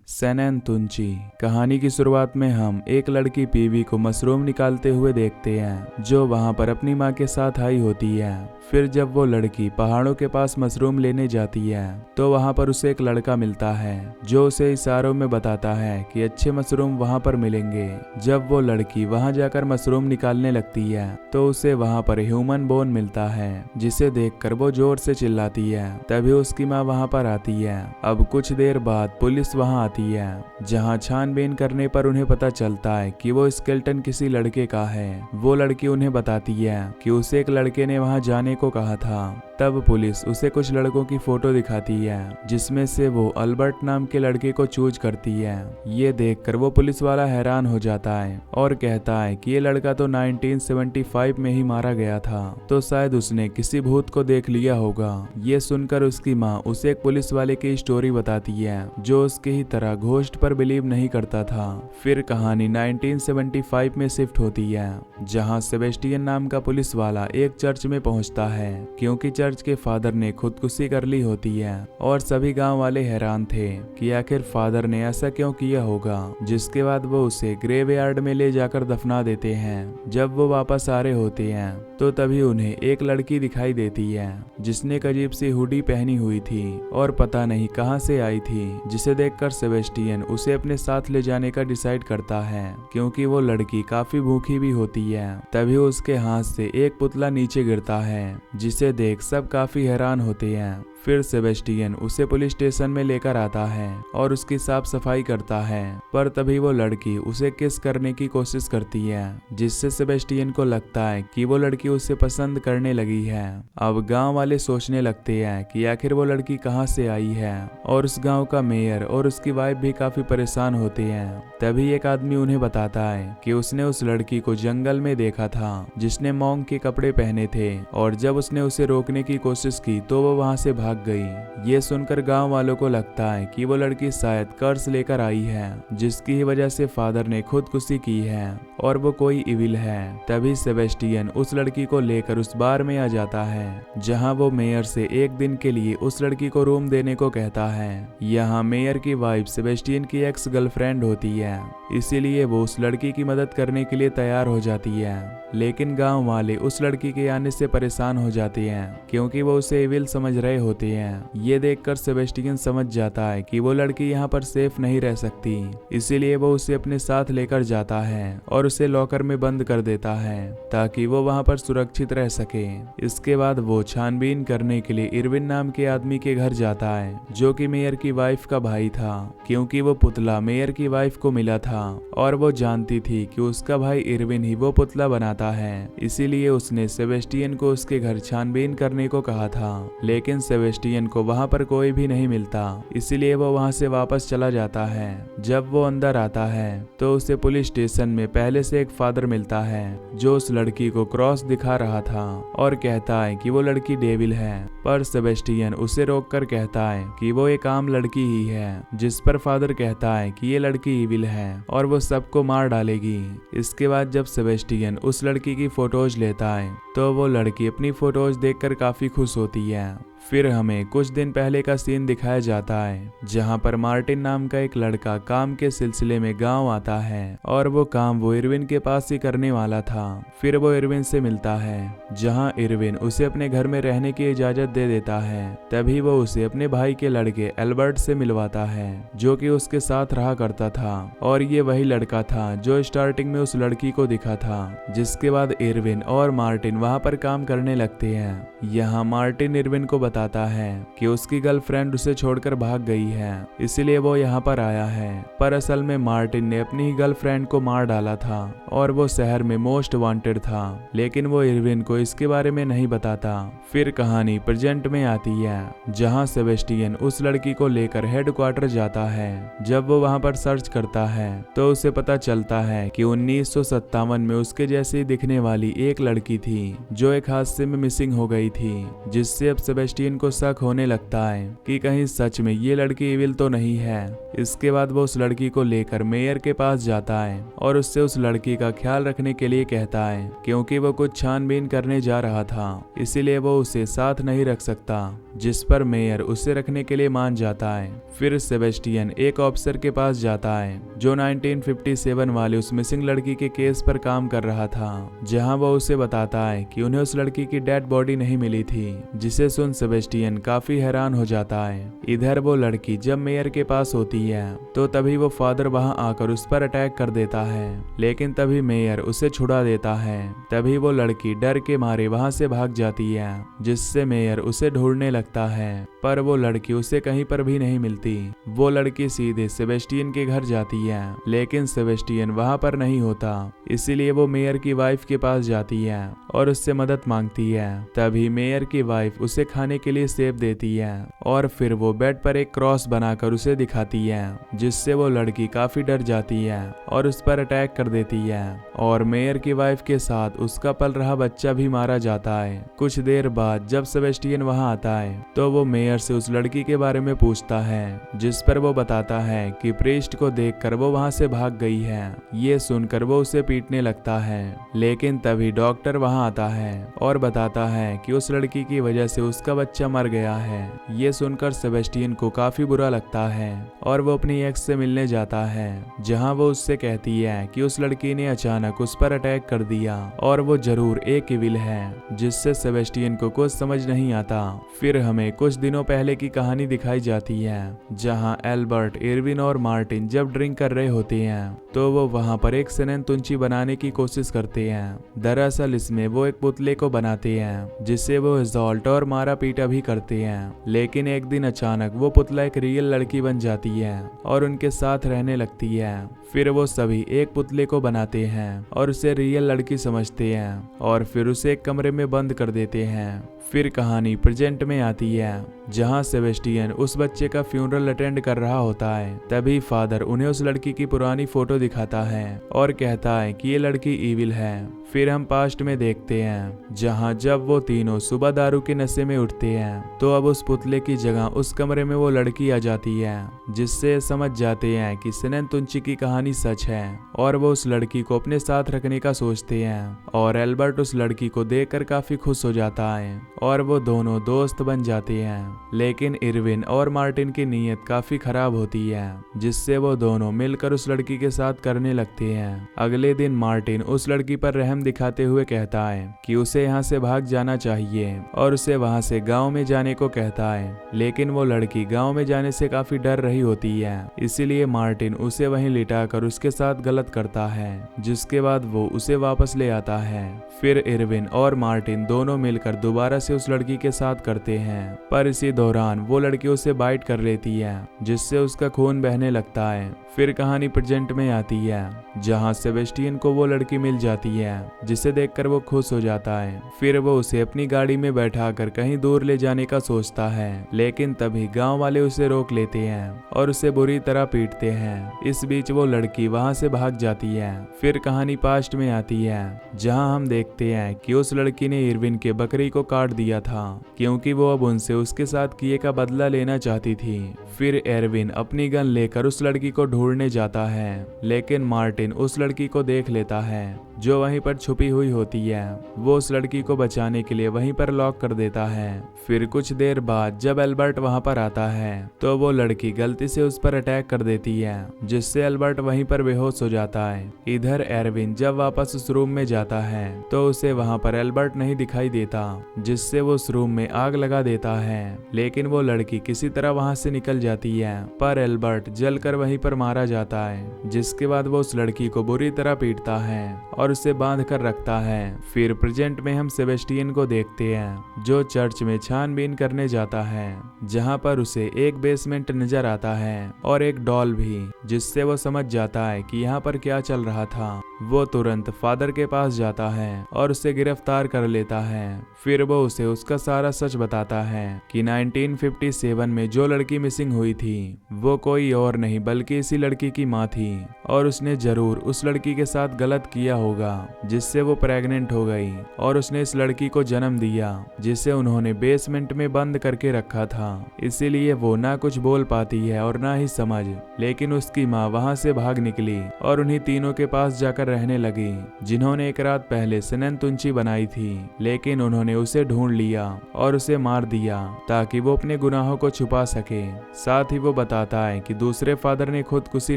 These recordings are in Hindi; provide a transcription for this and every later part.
सैनन तुंची। कहानी की शुरुआत में हम एक लड़की पीवी को मशरूम निकालते हुए देखते हैं जो वहां पर अपनी मां के साथ आई होती है। फिर जब वो लड़की पहाड़ों के पास मशरूम लेने जाती है तो वहां पर उसे एक लड़का मिलता है जो उसे इशारों में बताता है कि अच्छे मशरूम वहां पर मिलेंगे। जब वो लड़की वहां जाकर मशरूम निकालने लगती है तो उसे वहां पर ह्यूमन बोन मिलता है जिसे देखकर वो जोर से चिल्लाती है। तभी उसकी मां वहां पर आती है। अब कुछ देर बाद पुलिस वहां आती है जहां छानबीन करने पर उन्हें पता चलता है कि वो स्केलेटन किसी लड़के का है। वो लड़की उन्हें बताती है कि उसे एक लड़के ने वहां जाने को कहा था। तब पुलिस उसे कुछ लड़कों की फोटो दिखाती है जिसमें से वो अल्बर्ट नाम के लड़के को चूज करती है। ये देखकर वो पुलिस वाला हैरान हो जाता है और कहता है कि ये लड़का तो 1975 में ही मारा गया था, तो शायद उसने किसी भूत को देख लिया होगा। ये सुनकर उसकी माँ उसे एक पुलिस वाले की स्टोरी बताती है जो उसके ही तरह घोस्ट पर बिलीव नहीं करता था। फिर कहानी 1975 में शिफ्ट होती है जहाँ सेबेस्टियन नाम का पुलिस वाला एक चर्च में पहुंचता है क्योंकि चर्च के फादर ने खुदकुशी कर ली होती है और सभी गांव वाले हैरान थे कि आखिर फादर ने ऐसा क्यों किया होगा। जिसके बाद वो उसे ग्रेवयार्ड में ले जाकर दफना देते हैं। जब वो वापस आ रहे होते हैं तो तभी उन्हें एक लड़की दिखाई देती है जिसने एक अजीब सी हुडी पहनी हुई थी और पता नहीं कहां से आई थी, जिसे देखकर सेबेस्टियन उसे अपने साथ ले जाने का डिसाइड करता है क्योंकि वो लड़की काफी भूखी भी होती है। तभी उसके हाथ से एक पुतला नीचे गिरता है जिसे देख सब काफी हैरान होते हैं। फिर सेबेस्टियन उसे पुलिस स्टेशन में लेकर आता है और उसकी साफ सफाई करता है, पर तभी वो लड़की उसे किस करने की कोशिश करती है जिससे सेबेस्टियन को लगता है कि वो लड़की उसे पसंद करने लगी है। अब गांव वाले सोचने लगते हैं कि आखिर वो लड़की कहां से आई है और उस गांव का मेयर और उसकी वाइफ भी काफी परेशान होते हैं। तभी एक आदमी उन्हें बताता है कि उसने उस लड़की को जंगल में देखा था जिसने मॉन्क के कपड़े पहने थे और जब उसने उसे रोकने की कोशिश की तो वो वहां से भाग गई। ये सुनकर गांव वालों को लगता है कि वो लड़की शायद कर्ज लेकर आई है जिसकी ही वजह से फादर ने खुदकुशी की है और वो कोई इविल है। तभी सेबेस्टियन उस लड़की को लेकर उस बार में आ जाता है जहां वो मेयर से एक दिन के लिए उस लड़की को रूम देने को कहता है। यहाँ मेयर की वाइफ सेबेस्टियन की एक्स गर्लफ्रेंड होती है, इसीलिए वो उस लड़की की मदद करने के लिए तैयार हो जाती है। लेकिन गांव वाले उस लड़की के आने से परेशान हो जाते हैं क्योंकि वो उसे इविल समझ रहे होते हैं। ये देखकर सेबेस्टियन समझ जाता है कि वो लड़की यहाँ पर सेफ नहीं रह सकती, इसीलिए वो उसे अपने साथ लेकर जाता है और उसे लॉकर में बंद कर देता है ताकि वो वहाँ पर सुरक्षित रह सके। इसके बाद वो छानबीन करने के लिए इरविन नाम के आदमी के घर जाता है जो कि मेयर की वाइफ का भाई था, क्योंकि वो पुतला मेयर की वाइफ को मिला था और वो जानती थी कि उसका भाई इरविन ही वो पुतला बनाता है, इसीलिए उसने सेबेस्टियन को उसके घर छानबीन करने को कहा था। लेकिन सेबेस्टियन को वहां पर कोई भी नहीं मिलता, इसीलिए वो वहां से वापस चला जाता है। जब वो अंदर आता है तो उसे पुलिस स्टेशन में पहले से एक फादर मिलता है जो उस लड़की को क्रॉस दिखा रहा था और कहता है कि वो लड़की डेविल है, पर सेबेस्टियन उसे रोककर कहता है कि वो एक आम लड़की ही है, जिस पर फादर कहता है कि ये लड़की इविल है और वो सबको मार डालेगी। इसके बाद जब सेबेस्टियन उस लड़की की फोटोज लेता है तो वो लड़की अपनी फोटोज देखकर काफी खुश होती है। फिर हमें कुछ दिन पहले का सीन दिखाया जाता है जहां पर मार्टिन नाम का एक लड़का काम के सिलसिले में गांव आता है और वो काम वो इरविन के पास ही करने वाला था। फिर वो इरविन से मिलता है जहां इरविन उसे अपने घर में रहने की इजाजत दे देता है। तभी वो उसे अपने भाई के लड़के एल्बर्ट से मिलवाता है जो कि उसके साथ रहा करता था और ये वही लड़का था जो स्टार्टिंग में उस लड़की को दिखा था। जिसके बाद इरविन और मार्टिन वहां पर काम करने लगते हैं। यहाँ मार्टिन इरविन को बताता है कि उसकी गर्लफ्रेंड उसे छोड़कर भाग गई है, इसलिए वो यहाँ पर आया है। पर असल में मार्टिन ने अपनी ही गर्लफ्रेंड को मार डाला था और वो शहर में मोस्ट वांटेड था, लेकिन वो इरविन को इसके बारे में नहीं बताता। फिर कहानी प्रेजेंट में आती है जहाँ सेबेस्टियन उस लड़की को लेकर हेडक्वार्टर जाता है। जब वो वहाँ पर सर्च करता है तो उसे पता चलता है कि 1957 में उसके जैसी दिखने वाली एक लड़की थी जो एक हादसे में मिसिंग हो गई थी, जिससे अब सेबेस्टियन सेबेस्टियन को शक होने लगता है कि कहीं सच में ये लड़की इविल तो नहीं है। इसके बाद वो उस लड़की को लेकर मेयर के पास जाता है और उससे उस लड़की का ख्याल रखने के लिए कहता है, क्योंकि वो कुछ छानबीन करने जा रहा था, इसीलिए वो उसे साथ नहीं रख सकता, जिस पर मेयर उसे रखने के लिए मान जाता है। फिर सेबेस्टियन एक ऑफिसर के पास जाता है जो 1957 वाले उस मिसिंग लड़की के केस पर काम कर रहा था, जहां वो उसे बताता है कि उन्हें उस लड़की की डेड बॉडी नहीं मिली थी, जिसे सुन सेबेस्टियन काफी हैरान हो जाता है। इधर वो लड़की जब मेयर के पास होती है तो तभी वो फादर वहां आकर उस पर अटैक कर देता है, लेकिन तभी मेयर उसे छुड़ा देता है। तभी वो लड़की डर के मारे वहां से भाग जाती है, जिससे मेयर उसे ढूंढने लगता है, पर वो लड़की उसे कहीं पर भी नहीं मिलती। वो लड़की सीधे सेबेस्टियन के घर जाती है, लेकिन सेबेस्टियन वहां पर नहीं होता, इसीलिए वो मेयर की वाइफ के पास जाती है और उससे मदद मांगती है। तभी मेयर की वाइफ उसे खाने के लिए सेब देती है और फिर वो बेड पर एक क्रॉस बनाकर उसे दिखाती है, जिससे वो लड़की काफी डर जाती है और उस पर अटैक कर देती है और मेयर की वाइफ के साथ उसका पल रहा बच्चा भी मारा जाता है। कुछ देर बाद जब सेबेस्टियन वहां आता है तो वो मेयर से उस लड़की के बारे में पूछता है, जिस पर वो बताता है कि प्रीस्ट को देखकर वो वहां से भाग गई है। ये सुनकर वो उसे पीटने लगता है, लेकिन तभी डॉक्टर वहां आता है और बताता है कि उस लड़की की वजह से उसका बच्चा मर गया है। ये सुनकर सेबेस्टियन को काफी बुरा लगता है और वो अपनी एक्स से मिलने जाता है, जहां वो उससे कहती है कि उस लड़की ने अचानक उस पर अटैक कर दिया और वो जरूर एक इविल है, जिससे सेबेस्टियन को कुछ समझ नहीं आता। फिर हमें कुछ दिनों पहले की कहानी दिखाई जाती है, जहां एल्बर्ट, इरविन और मार्टिन जब ड्रिंक कर रहे होते हैं तो वो वहां पर एक सेनेंतुंची बनाने की कोशिश करते हैं। दरअसल इसमें वो एक पुतले को बनाते हैं जिससे वो असॉल्ट और मारा पीटा भी करते हैं, लेकिन एक दिन अचानक वो पुतला एक रियल लड़की बन जाती है और उनके साथ रहने लगती है। फिर वो सभी एक पुतले को बनाते हैं और उसे रियल लड़की समझते हैं और फिर उसे एक कमरे में बंद कर देते हैं। फिर कहानी प्रेजेंट में आती है, जहां सेबेस्टियन उस बच्चे का फ्यूनरल अटेंड कर रहा होता है। तभी फादर उन्हें उस लड़की की पुरानी फोटो दिखाता है और कहता है कि ये लड़की इविल है। फिर हम पास्ट में देखते हैं, जहां जब वो तीनों सुबह दारू के नशे में उठते हैं तो अब उस पुतले की जगह उस कमरे में वो लड़की आ जाती है, जिससे समझ जाते हैं कि सेनेंतुंची की कहानी सच है और वो उस लड़की को अपने साथ रखने का सोचते हैं। और एल्बर्ट उस लड़की को देखकर काफी खुश हो जाता है और वो दोनों दोस्त बन जाते हैं। लेकिन इरविन और मार्टिन की नीयत काफी खराब होती है, जिससे वो दोनों मिलकर उस लड़की के साथ करने लगते हैं। अगले दिन मार्टिन उस लड़की पर रहम दिखाते हुए कहता है कि उसे यहाँ से भाग जाना चाहिए और उसे वहाँ से गांव में जाने को कहता है, लेकिन वो लड़की गांव में जाने से काफी डर रही होती है, इसीलिए मार्टिन उसे वहीं लिटाकर उसके साथ गलत करता है, जिसके बाद वो उसे वापस ले आता है। फिर इरविन और मार्टिन दोनों मिलकर दोबारा से उस लड़की के साथ करते हैं, पर इसी दौरान वो लड़की उसे बाइट कर लेती है, जिससे उसका खून बहने लगता है। फिर कहानी प्रेजेंट में आती है, जहां सेबेस्टियन को वो लड़की मिल जाती है, जिसे देखकर वो खुश हो जाता है। फिर वो उसे अपनी गाड़ी में बैठाकर कहीं दूर ले जाने का सोचता है, लेकिन तभी गांव वाले उसे रोक लेते हैं और उसे बुरी तरह पीटते हैं। इस बीच वो लड़की वहां से भाग जाती है। फिर कहानी पास्ट में आती है, जहां हम देखते हैं कि उस लड़की ने इरविन के बकरी को काट दिया था, क्योंकि वो अब उनसे उसके साथ किए का बदला लेना चाहती थी। फिर एरविन अपनी गन लेकर उस लड़की को ढूंढने जाता है, लेकिन मार्टिन उस लड़की को देख लेता है जो वहीं पर छुपी हुई होती है। वो उस लड़की को बचाने के लिए वहीं पर लॉक कर देता है। फिर कुछ देर बाद जब एल्बर्ट वहां पर आता है तो वो लड़की गलती से उस पर अटैक कर देती है, जिससे एल्बर्ट वहीं पर बेहोश हो जाता है। इधर एरविन जब वापस उस रूम में जाता है तो उसे वहां पर एल्बर्ट नहीं दिखाई देता, जिससे वो उस रूम में आग लगा देता है, लेकिन वो लड़की किसी तरह वहां से निकल जाती है, पर एल्बर्ट जलकर वहीं पर मारा जाता है, जिसके बाद वो उस लड़की को बुरी तरह पीटता है और उसे बांध कर रखता है। फिर प्रेजेंट में हम सेबेस्टियन को देखते हैं, जो चर्च में छानबीन करने जाता है, जहां पर उसे एक बेसमेंट नजर आता है और एक डॉल भी, जिससे वो समझ जाता है कि यहाँ पर क्या चल रहा था। वो तुरंत फादर के पास जाता है और उसे गिरफ्तार कर लेता है। फिर वो उसे उसका सारा सच बताता है कि 1957 में जो लड़की मिसिंग हुई थी वो कोई और नहीं बल्कि इसी लड़की की माँ थी और उसने जरूर उस लड़की के साथ गलत किया होगा जिससे वो प्रेग्नेंट हो गई और उसने इस लड़की को जन्म दिया जिसे उन्होंने बेसमेंट में बंद करके रखा था। इसीलिए वो ना कुछ बोल पाती है और ना ही समझ। लेकिन उसकी माँ वहां से भाग निकली और उन्हीं तीनों के पास जाकर रहने लगी जिन्होंने एक रात पहले सनन तुंची बनाई थी। लेकिन उन्होंने उसे ढूंढ लिया और उसे मार दिया ताकि वो अपने गुनाहों को छुपा सके। साथ ही वो बताता है कि दूसरे फादर ने खुदकुशी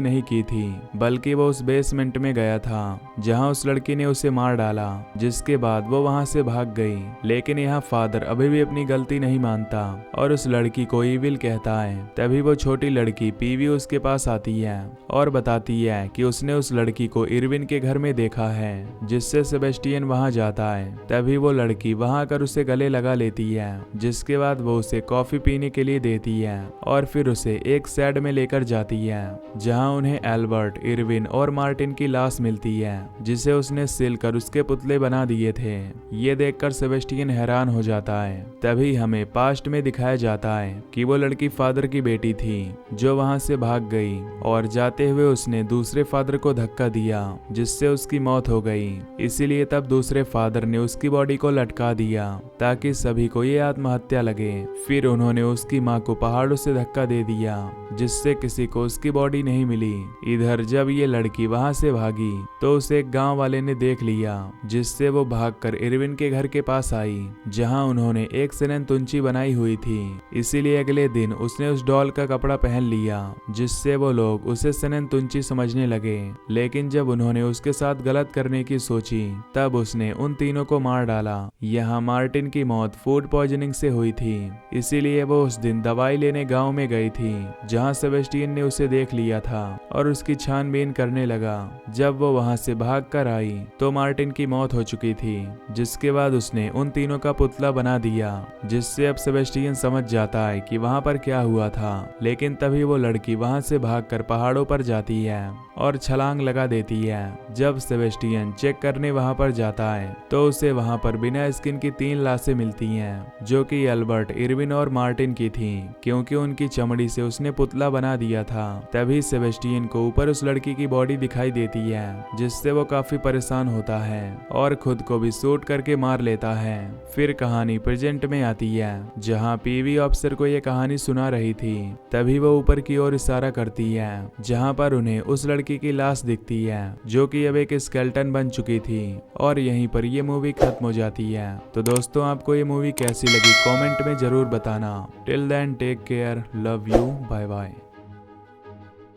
नहीं की थी बल्कि वो उस बेसमेंट में गया था जहां उस लड़की ने उसे मार डाला, जिसके बाद वो वहां से भाग गई। लेकिन यहाँ फादर अभी भी अपनी गलती नहीं मानता और उस लड़की को इविल कहता है। तभी वो छोटी लड़की पीवी उसके पास आती है और बताती है कि उसने उस लड़की को इरविन के घर में देखा है, जिससे सेबेस्टियन वहां जाता है। तभी वो लड़की वहां आकर उसे गले लगा लेती है, जिसके बाद वो उसे कॉफी पीने के लिए देती है और फिर उसे एक शेड में लेकर जाती है जहां उन्हें एल्बर्ट, इरविन और मार्टिन की लाश मिलती है जिसे उसने सिल कर उसके पुतले बना दिए थे। ये देखकर सेबेस्टियन हैरान हो जाता है। तभी हमें पास्ट में दिखाया जाता है कि वो लड़की फादर की बेटी थी जो वहां से भाग गई और जाते हुए उसने दूसरे फादर को धक्का दिया जिससे उसकी मौत हो गई। इसीलिए तब दूसरे फादर ने उसकी बॉडी को लटका दिया ताकि सभी को ये आत्महत्या लगे। फिर उन्होंने उसकी माँ को पहाड़ों से धक्का दे दिया जिससे किसी को उसकी बॉडी नहीं मिली। इधर जब ये लड़की वहां से भागी तो उसे एक गांव वाले ने देख लिया, जिससे वो भागकर इरविन के घर के पास आई जहां उन्होंने एक सनन तुंची बनाई हुई थी। इसीलिए अगले दिन उसने उस डॉल का कपड़ा पहन लिया जिससे वो लोग उसे सनन तुंची समझने लगे। लेकिन जब उन्होंने उसके साथ गलत करने की सोची तब उसने उन तीनों को मार डाला। यहाँ मार्टिन की मौत फूड पॉइजनिंग से हुई थी, इसीलिए वो उस दिन दवाई लेने गाँव में गई थी जहाँ सेबेस्टियन ने उसे देख लिया था और उसकी छानबीन करने लगा। जब वो वहां से भाग कर आई तो मार्टिन की मौत हो चुकी थी, जिसके बाद उसने उन तीनों का पुतला बना दिया जिससे अब सेबेस्टियन समझ जाता है कि वहां पर क्या हुआ था। लेकिन तभी वो लड़की वहां से भागकर पहाड़ों पर जाती है और छलांग लगा देती है। जब सेबेस्टियन चेक करने वहां पर जाता है तो उसे वहां पर बिना स्किन की 3 लाशें मिलती हैं जो कि एल्बर्ट, इरविन और मार्टिन की थी, क्योंकि उनकी चमड़ी से उसने पुतला बना दिया था। तभी सेबेस्टियन को ऊपर उस लड़की की बॉडी दिखाई देती है जिससे वो काफी परेशान होता है और खुद को भी शूट करके मार लेता है। फिर कहानी प्रेजेंट में आती है जहाँ पीवी ऑफिसर को ये कहानी सुना रही थी। तभी वो ऊपर की ओर इशारा करती है जहाँ पर उन्हें उस लड़की की लाश दिखती है जो कि अब एक स्केलेटन बन चुकी थी। और यहीं पर ये मूवी खत्म हो जाती है। तो दोस्तों आपको ये मूवी कैसी लगी कमेंट में जरूर बताना। Till then take care, love you, bye bye.